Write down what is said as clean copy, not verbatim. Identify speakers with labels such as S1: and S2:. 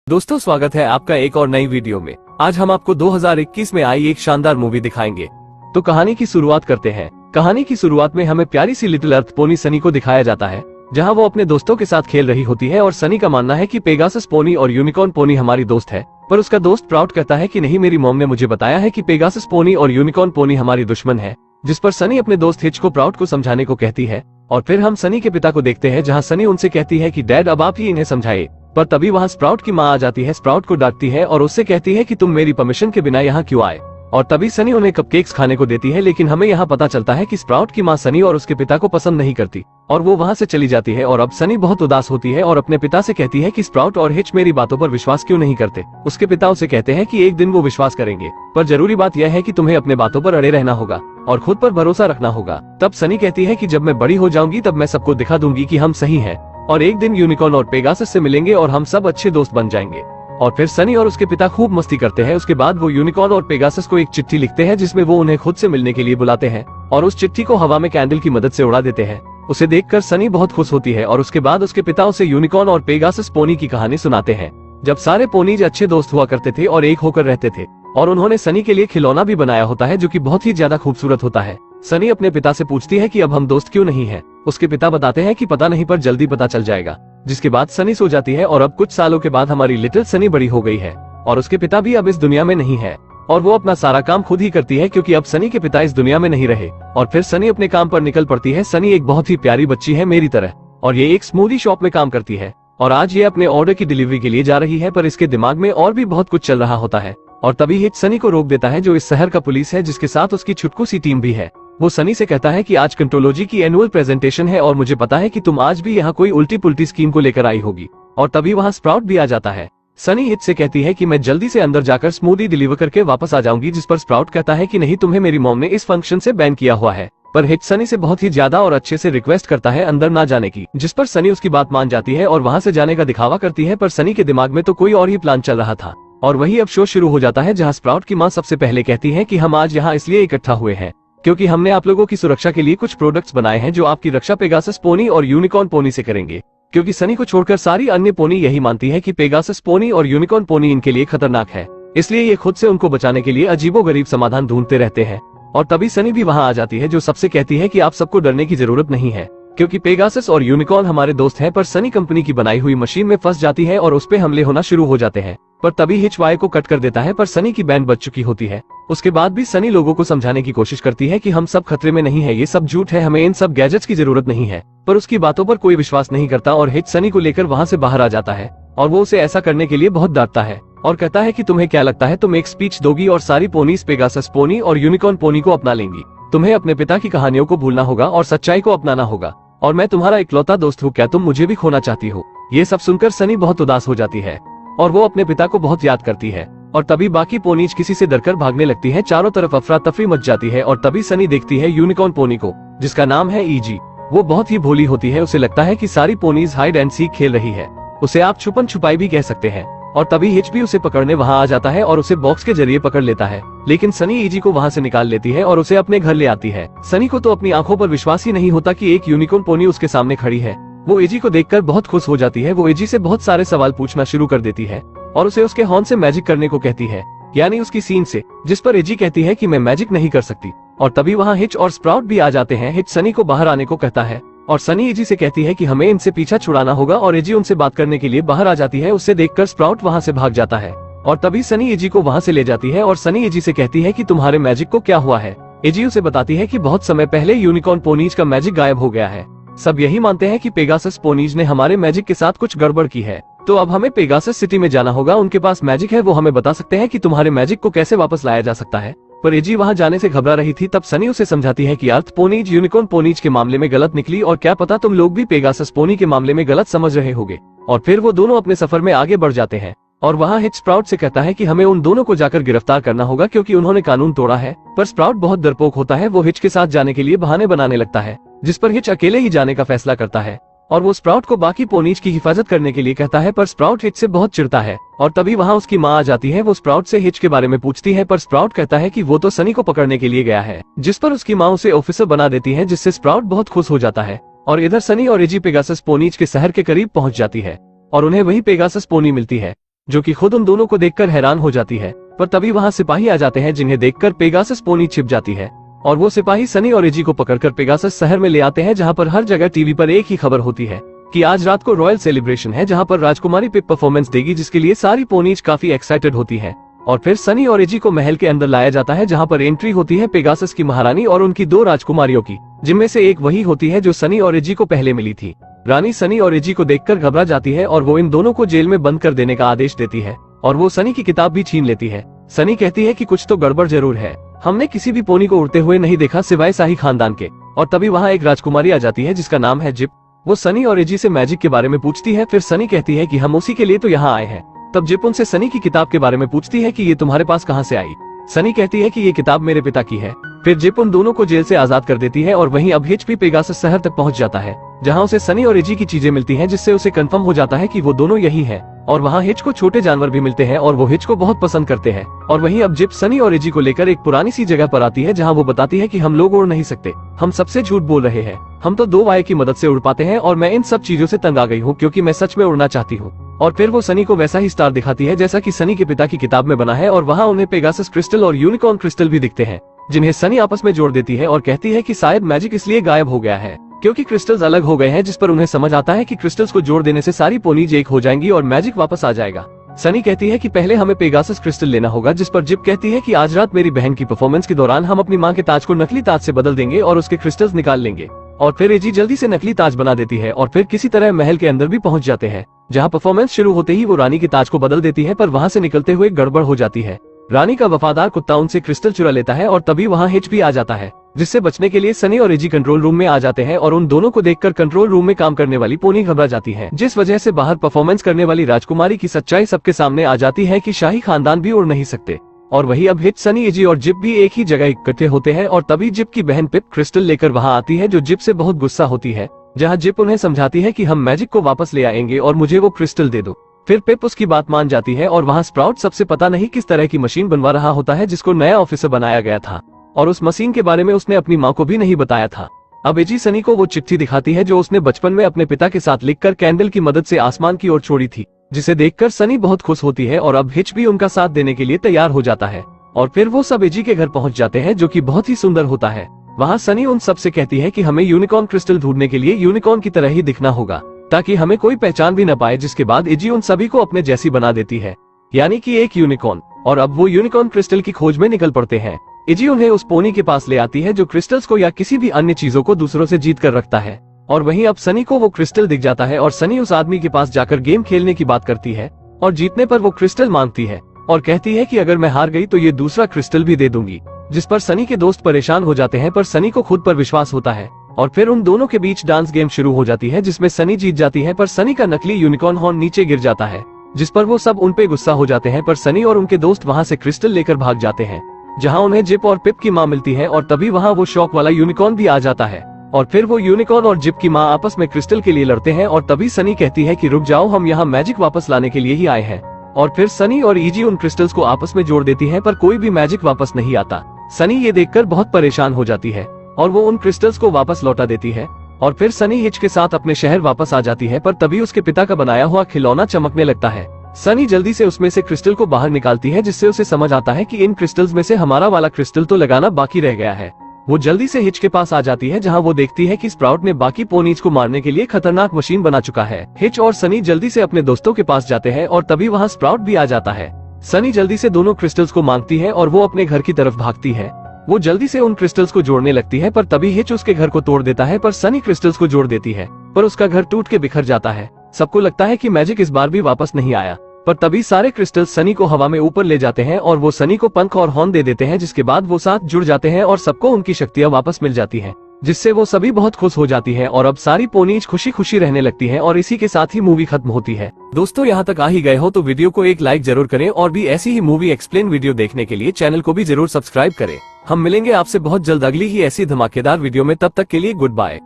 S1: दोस्तों स्वागत है आपका एक और नई वीडियो में। आज हम आपको 2021 में आई एक शानदार मूवी दिखाएंगे। तो कहानी की शुरुआत करते हैं। कहानी की शुरुआत में हमें प्यारी सी लिटिल अर्थ पोनी सनी को दिखाया जाता है, जहां वो अपने दोस्तों के साथ खेल रही होती है और सनी का मानना है कि पेगासस पोनी और यूनिकॉर्न पोनी हमारी दोस्त है। पर उसका दोस्त प्राउड कहता है कि नहीं, मेरी मॉम ने मुझे बताया है कि पेगासस पोनी और यूनिकॉर्न पोनी हमारी दुश्मन है। जिस पर सनी अपने दोस्त हिच को प्राउड को समझाने को कहती है। और फिर हम सनी के पिता को देखते हैं, जहां सनी उनसे कहती है कि डैड अब आप ही इन्हें समझाइए। पर तभी वहां स्प्राउट की माँ आ जाती है, स्प्राउट को डांटती है और उससे कहती है कि तुम मेरी परमिशन के बिना यहाँ क्यों आए। और तभी सनी उन्हें कपकेक्स खाने को देती है, लेकिन हमें यहाँ पता चलता है कि स्प्राउट की माँ सनी और उसके पिता को पसंद नहीं करती और वो वहाँ से चली जाती है। और अब सनी बहुत उदास होती है और अपने पिता से कहती है कि स्प्राउट और हिच मेरी बातों पर विश्वास क्यों नहीं करते। उसके पिता उसे कहते हैं कि एक दिन वो विश्वास करेंगे, पर जरूरी बात यह है कि तुम्हें अपने बातों पर अड़े रहना होगा और खुद पर भरोसा रखना होगा। तब सनी कहती है कि जब मैं बड़ी हो जाऊंगी तब मैं सबको दिखा दूंगी कि हम सही हैं और एक दिन यूनिकॉर्न और पेगासस से मिलेंगे और हम सब अच्छे दोस्त बन जाएंगे। और फिर सनी और उसके पिता खूब मस्ती करते हैं। उसके बाद वो यूनिकॉर्न और पेगासस को एक चिट्ठी लिखते हैं, जिसमें वो उन्हें खुद से मिलने के लिए बुलाते हैं और उस चिट्ठी को हवा में कैंडल की मदद से उड़ा देते हैं। उसे देखकर सनी बहुत खुश होती है और उसके बाद उसके पिता उसे यूनिकॉर्न और पेगासस पोनी की कहानी सुनाते हैं, जब सारे पोनीज अच्छे दोस्त हुआ करते थे और एक होकर रहते थे। और उन्होंने सनी के लिए खिलौना भी बनाया होता है, जो कि बहुत ही ज्यादा खूबसूरत होता है। सनी अपने पिता से पूछती है कि अब हम दोस्त क्यों नहीं हैं। उसके पिता बताते हैं कि पता नहीं, पर जल्दी पता चल जाएगा। जिसके बाद सनी सो जाती है और अब कुछ सालों के बाद हमारी लिटिल सनी बड़ी हो गई है और उसके पिता भी अब इस दुनिया में नहीं है और वो अपना सारा काम खुद ही करती है, क्योंकि अब सनी के पिता इस दुनिया में नहीं रहे। और फिर सनी अपने काम पर निकल पड़ती है। सनी एक बहुत ही प्यारी बच्ची है मेरी तरह, और ये एक स्मूदी शॉप में काम करती है और आज ये अपने ऑर्डर की डिलीवरी के लिए जा रही है, पर इसके दिमाग में और भी बहुत कुछ चल रहा होता है। और तभी हिच सनी को रोक देता है, जो इस शहर का पुलिस है, जिसके साथ उसकी छुटकू सी टीम भी है। वो सनी से कहता है कि आज कंट्रोलॉजी की एनुअल प्रेजेंटेशन है और मुझे पता है कि तुम आज भी यहाँ कोई उल्टी पुल्टी स्कीम को लेकर आई होगी। और तभी वहाँ स्प्राउट भी आ जाता है। सनी हिच से कहती है कि मैं जल्दी से अंदर जाकर स्मूदी डिलीवर करके वापस आ जाऊंगी, जिस पर स्प्राउट कहता है कि नहीं, तुम्हें मेरी मॉम ने इस फंक्शन से बैन किया हुआ है। पर हिच सनी से बहुत ही ज्यादा और अच्छे से रिक्वेस्ट करता है अंदर ना जाने की, जिस पर सनी उसकी बात मान जाती है और वहाँ से जाने का दिखावा करती है। पर सनी के दिमाग में तो कोई और ही प्लान चल रहा था। और वही अब शो शुरू हो जाता है, जहाँ स्प्राउट की माँ सबसे पहले कहती है कि हम आज यहाँ इसलिए इकट्ठा हुए हैं क्योंकि हमने आप लोगों की सुरक्षा के लिए कुछ प्रोडक्ट्स बनाए हैं, जो आपकी रक्षा पेगासस पोनी और यूनिकॉर्न पोनी से करेंगे। क्योंकि सनी को छोड़कर सारी अन्य पोनी यही मानती है कि पेगासस पोनी और यूनिकॉर्न पोनी इनके लिए खतरनाक है, इसलिए ये खुद से उनको बचाने के लिए अजीबोगरीब समाधान ढूंढते रहते हैं। और तभी सनी भी वहाँ आ जाती है, जो सबसे कहती है कि आप सबको डरने की जरूरत नहीं है, क्योंकि पेगासस और यूनिकॉर्न हमारे दोस्त हैं। पर सनी कंपनी की बनाई हुई मशीन में फंस जाती है और उस पे हमले होना शुरू हो जाते हैं। पर तभी हिच वाई को कट कर देता है, पर सनी की बैंड बज चुकी होती है। उसके बाद भी सनी लोगों को समझाने की कोशिश करती है कि हम सब खतरे में नहीं है, ये सब झूठ है, हमें इन सब गैजेट्स की जरूरत नहीं है। पर उसकी बातों पर कोई विश्वास नहीं करता और हिच सनी को लेकर वहाँ से बाहर आ जाता है और वो उसे ऐसा करने के लिए बहुत डांटता है और कहता है कि तुम्हें क्या लगता है, तुम एक स्पीच दोगी और सारी पोनीज पेगासस पोनी और यूनिकॉर्न पोनी को अपना लेंगी। तुम्हें अपने पिता की कहानियों को भूलना होगा और सच्चाई को अपनाना होगा, और मैं तुम्हारा इकलौता दोस्त हूँ, क्या तुम मुझे भी खोना चाहती हो। ये सब सुनकर सनी बहुत उदास हो जाती है और वो अपने पिता को बहुत याद करती है। और तभी बाकी पोनीज किसी से डरकर भागने लगती हैं। चारों तरफ अफरा तफरी मच जाती है और तभी सनी देखती है यूनिकॉर्न पोनी को, जिसका नाम है ईजी। वो बहुत ही भोली होती है, उसे लगता है कि सारी पोनीज हाइड एंड सीक खेल रही है। उसे आप छुपन छुपाई भी कह सकते हैं। और तभी हिच भी उसे पकड़ने वहाँ आ जाता है और उसे बॉक्स के जरिए पकड़ लेता है, लेकिन सनी ईजी को वहाँ से निकाल लेती है और उसे अपने घर ले आती है। सनी को तो अपनी आंखों पर विश्वास ही नहीं होता कि एक यूनिकॉर्न पोनी उसके सामने खड़ी है। वो एजी को देखकर बहुत खुश हो जाती है। वो एजी से बहुत सारे सवाल पूछना शुरू कर देती है और उसे उसके हॉर्न से मैजिक करने को कहती है, यानी उसकी सीन से, जिस पर एजी कहती है कि मैं मैजिक नहीं कर सकती। और तभी वहाँ हिच और स्प्राउट भी आ जाते हैं। हिच सनी को बाहर आने को कहता है और सनी एजी से कहती है कि हमें इनसे पीछा छुड़ाना होगा और एजी उनसे बात करने के लिए बाहर आ जाती है। उससे देखकर स्प्राउट वहाँ से भाग जाता है और तभी सनी एजी को वहाँ से ले जाती है और सनी एजी से कहती है कि तुम्हारे मैजिक को क्या हुआ है। एजी उसे बताती है कि बहुत समय पहले यूनिकॉर्न पोनीज का मैजिक गायब हो गया है। सब यही मानते हैं कि पेगासस पोनीज ने हमारे मैजिक के साथ कुछ गड़बड़ की है, तो अब हमें पेगासस सिटी में जाना होगा। उनके पास मैजिक है, वो हमें बता सकते हैं कि तुम्हारे मैजिक को कैसे वापस लाया जा सकता है। पर एजी वहाँ जाने से घबरा रही थी। तब सनी उसे समझाती है कि अर्थ पोनीज यूनिकॉर्न पोनीज के मामले में गलत निकली और क्या पता तुम लोग भी पेगासस पोनी के मामले में गलत समझ रहे होगे। और फिर वो दोनों अपने सफर में आगे बढ़ जाते हैं और वहाँ हिच स्प्राउट से कहता है कि हमें उन दोनों को जाकर गिरफ्तार करना होगा, क्योंकि उन्होंने कानून तोड़ा है। पर स्प्राउट बहुत डरपोक होता है। वो हिच के साथ जाने के लिए बहाने बनाने लगता है, जिस पर हिच अकेले ही जाने का फैसला करता है और वो स्प्राउट को बाकी पोनीज की हिफाजत करने के लिए कहता है। पर स्प्राउट हिच से बहुत चिढ़ता है और तभी वहाँ उसकी माँ आ जाती है। वो स्प्राउट से हिच के बारे में पूछती है, पर स्प्राउट कहता है कि वो तो सनी को पकड़ने के लिए गया है, जिस पर उसकी माँ उसे ऑफिसर बना देती है, जिससे स्प्राउट बहुत खुश हो जाता है। और इधर सनी और एजी पेगासस पोनीज के शहर के करीब पहुंच जाती है और उन्हें वही पेगासस पोनी मिलती है। जो कि खुद उन दोनों को देखकर हैरान हो जाती है। पर तभी वहाँ सिपाही आ जाते हैं जिन्हें देखकर पेगासस पोनी छिप जाती है और वो सिपाही सनी और एजी को पकड़कर पेगासस शहर में ले आते हैं, जहाँ पर हर जगह टीवी पर एक ही खबर होती है कि आज रात को रॉयल सेलिब्रेशन है, जहाँ पर राजकुमारी पिप परफॉर्मेंस देगी, जिसके लिए सारी पोनीज काफी एक्साइटेड होती है। और फिर सनी और एजी को महल के अंदर लाया जाता है, जहाँ पर एंट्री होती है पेगासस की महारानी और उनकी 2 राजकुमारियों की, जिनमें से एक वही होती है जो सनी और एजी को पहले मिली थी। रानी सनी और एजी को देखकर घबरा जाती है और वो इन दोनों को जेल में बंद कर देने का आदेश देती है और वो सनी की किताब भी छीन लेती है। सनी कहती है कि कुछ तो गड़बड़ जरूर है, हमने किसी भी पोनी को उड़ते हुए नहीं देखा सिवाय शाही खानदान के। और तभी वहाँ एक राजकुमारी आ जाती है जिसका नाम है जिप। वो सनी और एजी से मैजिक के बारे में पूछती है। फिर सनी कहती है कि हम उसी के लिए तो यहाँ आए हैं। तब जिप उनसे सनी की किताब के बारे में पूछती है कि ये तुम्हारे पास कहाँ से आई। सनी कहती है कि ये किताब मेरे पिता की है। फिर जिप उन दोनों को जेल से आजाद कर देती है और वहीं अब हिच भी पेगासस शहर तक पहुंच जाता है, जहां उसे सनी और एजी की चीजें मिलती हैं, जिससे उसे कंफर्म हो जाता है कि वो दोनों यही हैं। और वहां हिच को छोटे जानवर भी मिलते हैं और वो हिच को बहुत पसंद करते हैं। और वहीं अब जिप सनी और एजी को लेकर एक पुरानी सी जगह पर आती है, जहां वो बताती है कि हम लोग उड़ नहीं सकते, हम सबसे झूठ बोल रहे हैं, हम तो 2 वाय की मदद से उड़ पाते हैं और मैं इन सब चीजों से तंग आ गई हूँ क्योंकि मैं सच में उड़ना चाहती हूँ। और फिर वो सनी को वैसा ही स्टार दिखाती है जैसा कि सनी के पिता की किताब में बना है और वहाँ उन्हें पेगासस क्रिस्टल और यूनिकॉर्न क्रिस्टल भी दिखते हैं, जिन्हें सनी आपस में जोड़ देती है और कहती है कि शायद मैजिक इसलिए गायब हो गया है क्योंकि क्रिस्टल्स अलग हो गए हैं, जिस पर उन्हें समझ आता है कि क्रिस्टल्स को जोड़ देने से सारी पोनीज एक हो जाएंगी और मैजिक वापस आ जाएगा। सनी कहती है कि पहले हमें पेगासस क्रिस्टल लेना होगा, जिस पर जिप कहती है कि आज रात मेरी बहन की परफॉर्मेंस के दौरान हम अपनी माँ के ताज को नकली ताज से बदल देंगे और उसके क्रिस्टल्स निकाल लेंगे। और फिर एजी जल्दी से नकली ताज बना देती है और फिर किसी तरह महल के अंदर भी पहुंच जाते हैं, जहां परफॉर्मेंस शुरू होते ही वो रानी के ताज को बदल देती है, पर वहां से निकलते हुए गड़बड़ हो जाती है। रानी का वफादार कुत्ता उनसे क्रिस्टल चुरा लेता है और तभी वहां हिच भी आ जाता है, जिससे बचने के लिए सनी और एजी कंट्रोल रूम में आ जाते हैं और उन दोनों को देखकर कंट्रोल रूम में काम करने वाली पोनी घबरा जाती है, जिस वजह से बाहर परफॉर्मेंस करने वाली राजकुमारी की सच्चाई सबके सामने आ जाती है कि शाही खानदान भी उड़ नहीं सकते। और वही अब हिच सनी एजी और जिप भी एक ही जगह इकट्ठे होते हैं और तभी जिप की बहन पिप क्रिस्टल लेकर वहां आती है, जो जिप से बहुत गुस्सा होती है, जहां जिप उन्हें समझाती है कि हम मैजिक को वापस ले आएंगे और मुझे वो क्रिस्टल दे दो। फिर पिप उसकी बात मान जाती है और वहां स्प्राउट सबसे पता नहीं किस तरह की मशीन बनवा रहा होता है, जिसको नया ऑफिसर बनाया गया था और उस मशीन के बारे में उसने अपनी माँ को भी नहीं बताया था। अब एजी सनी को वो चिट्ठी दिखाती है जो उसने बचपन में अपने पिता के साथ लिखकर कैंडल की मदद से आसमान की ओर छोड़ी थी, जिसे देखकर सनी बहुत खुश होती है और अब हिच भी उनका साथ देने के लिए तैयार हो जाता है। और फिर वो सब एजी के घर पहुंच जाते हैं, जो कि बहुत ही सुंदर होता है। वहाँ सनी उन सब से कहती है कि हमें यूनिकॉर्न क्रिस्टल ढूंढने के लिए यूनिकॉर्न की तरह ही दिखना होगा ताकि हमें कोई पहचान भी न पाए, जिसके बाद एजी उन सभी को अपने जैसी बना देती है, यानी कि एक यूनिकॉर्न। और अब वो यूनिकॉर्न क्रिस्टल की खोज में निकल पड़ते हैं। एजी उन्हें उस पोनी के पास ले आती है जो क्रिस्टल्स को या किसी भी अन्य चीजों को दूसरों से जीत कर रखता है। और वहीं अब सनी को वो क्रिस्टल दिख जाता है और सनी उस आदमी के पास जाकर गेम खेलने की बात करती है और जीतने पर वो क्रिस्टल मांगती है और कहती है कि अगर मैं हार गई तो ये दूसरा क्रिस्टल भी दे दूंगी, जिस पर सनी के दोस्त परेशान हो जाते हैं, पर सनी को खुद पर विश्वास होता है। और फिर उन दोनों के बीच डांस गेम शुरू हो जाती है, जिसमें सनी जीत जाती है, पर सनी का नकली यूनिकॉर्न हॉर्न नीचे गिर जाता है, जिस पर वो सब उन पे गुस्सा हो जाते हैं। पर सनी और उनके दोस्त वहाँ से क्रिस्टल लेकर भाग जाते हैं, जहाँ उन्हें जिप और पिप की माँ मिलती है और तभी वहाँ वो शॉक वाला यूनिकॉर्न भी आ जाता है। और फिर वो यूनिकॉर्न और जिप की माँ आपस में क्रिस्टल के लिए लड़ते हैं और तभी सनी कहती है कि रुक जाओ, हम यहाँ मैजिक वापस लाने के लिए ही आए हैं। और फिर सनी और ईजी उन क्रिस्टल्स को आपस में जोड़ देती है, पर कोई भी मैजिक वापस नहीं आता। सनी ये देखकर बहुत परेशान हो जाती है और वो उन क्रिस्टल्स को वापस लौटा देती है। और फिर सनी हिच के साथ अपने शहर वापस आ जाती है, पर तभी उसके पिता का बनाया हुआ खिलौना चमकने लगता है। सनी जल्दी से उसमें से क्रिस्टल को बाहर निकालती है, जिससे उसे समझ आता है कि इन क्रिस्टल्स में से हमारा वाला क्रिस्टल तो लगाना बाकी रह गया है। वो जल्दी से हिच के पास आ जाती है, जहां वो देखती है कि स्प्राउट ने बाकी पोनीज को मारने के लिए खतरनाक मशीन बना चुका है। हिच और सनी जल्दी से अपने दोस्तों के पास जाते हैं और तभी वहां स्प्राउट भी आ जाता है। सनी जल्दी से दोनों क्रिस्टल्स को मांगती है और वो अपने घर की तरफ भागती है। वो जल्दी से उन क्रिस्टल्स को जोड़ने लगती है, पर तभी हिच उसके घर को तोड़ देता है, पर सनी क्रिस्टल्स को जोड़ देती है, पर उसका घर टूट के बिखर जाता है। सबको लगता है कि मैजिक इस बार भी वापस नहीं आया, पर तभी सारे क्रिस्टल्स सनी को हवा में ऊपर ले जाते हैं और वो सनी को पंख और हॉर्न दे देते हैं, जिसके बाद वो साथ जुड़ जाते हैं और सबको उनकी शक्तियां वापस मिल जाती हैं, जिससे वो सभी बहुत खुश हो जाती हैं और अब सारी पोनीज खुशी खुशी रहने लगती हैं और इसी के साथ ही मूवी खत्म होती है। दोस्तों, यहाँ तक आ ही गए हो तो वीडियो को एक लाइक जरूर करें और भी ऐसी ही मूवी एक्सप्लेन वीडियो देखने के लिए चैनल को भी जरूर सब्सक्राइब करें। हम मिलेंगे आपसे बहुत जल्द अगली ही ऐसी धमाकेदार वीडियो में, तब तक के लिए गुड बाय।